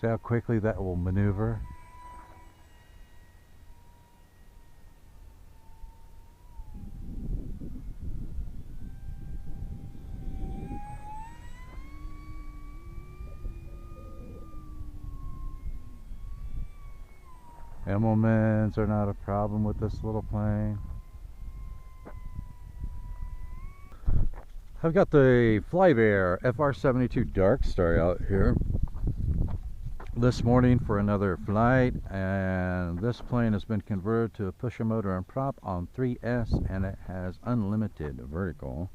See how quickly that will maneuver? Immelmans are not a problem with this little plane. I've got the FlyBear SR-72 Darkstar out here this morning for another flight, and this plane has been converted to a pusher motor and prop on 3S, and it has unlimited vertical.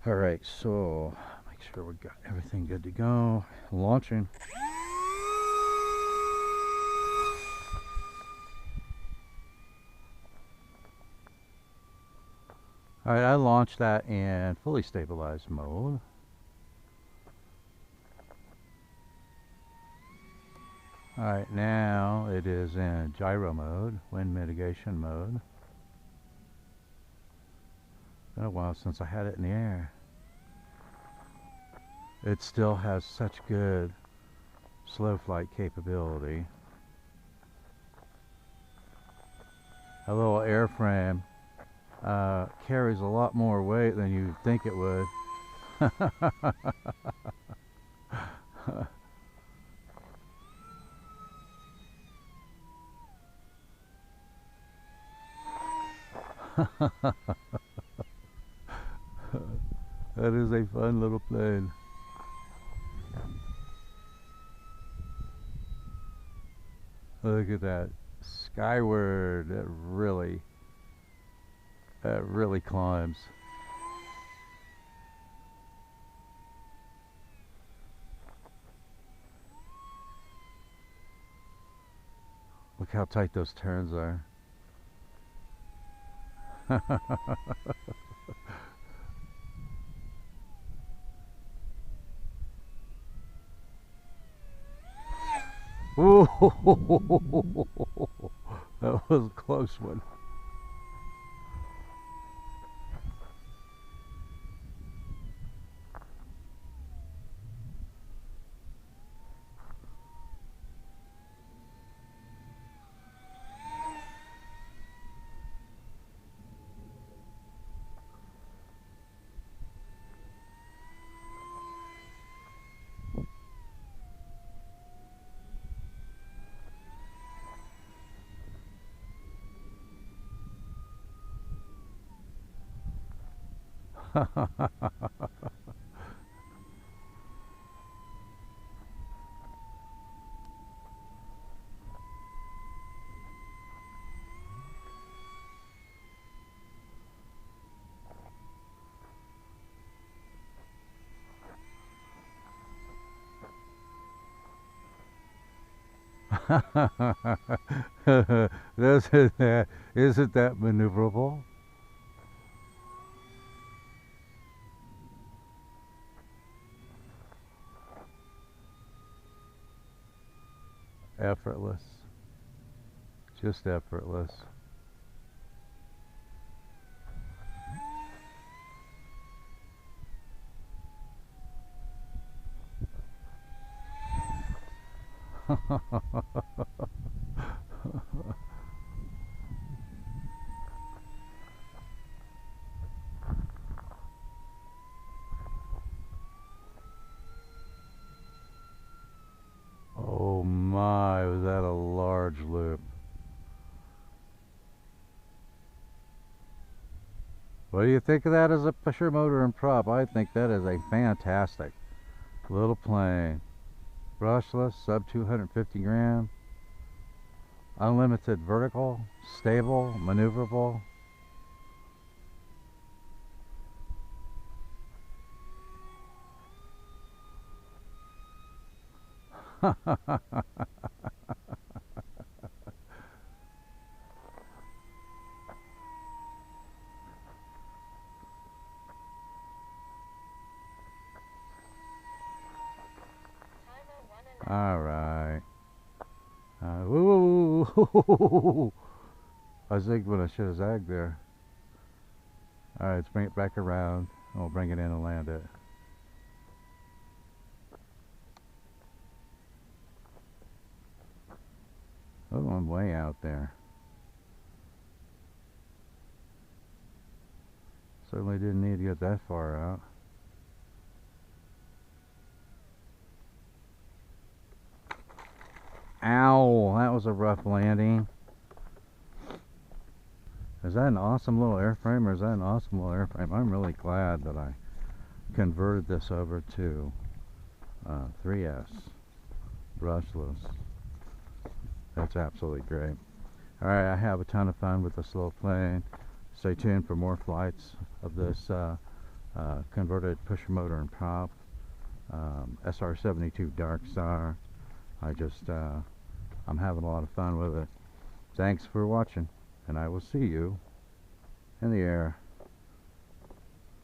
Alright, so make sure we got everything good to go. Launching. Alright, I launched that in fully stabilized mode. Alright, now it is in gyro mode, wind mitigation mode. Been a while since I had it in the air. It still has such good slow flight capability. A little airframe carries a lot more weight than you think it would. That is a fun little plane. Look at that skyward. That really climbs. Look how tight those turns are. Ooh, that was a close one. Isn't that maneuverable? Effortless. Just effortless. Oh my, was that a large loop. What do you think of that as a pusher motor and prop? I think that is a fantastic little plane. Brushless, sub 250 gram, unlimited vertical, stable, maneuverable. All right. Woo! I zigged when I should have zagged there. All right, let's bring it back around, and we'll bring it in and land it. Oh, I'm way out there. Certainly didn't need to get that far out. Ow, that was a rough landing. Is that an awesome little airframe, or is that an awesome little airframe? I'm really glad that I converted this over to 3S brushless. That's absolutely great. Alright, I have a ton of fun with this little plane. Stay tuned for more flights of this converted pusher motor and prop SR-72 Darkstar. I'm having a lot of fun with it. Thanks for watching, and I will see you in the air.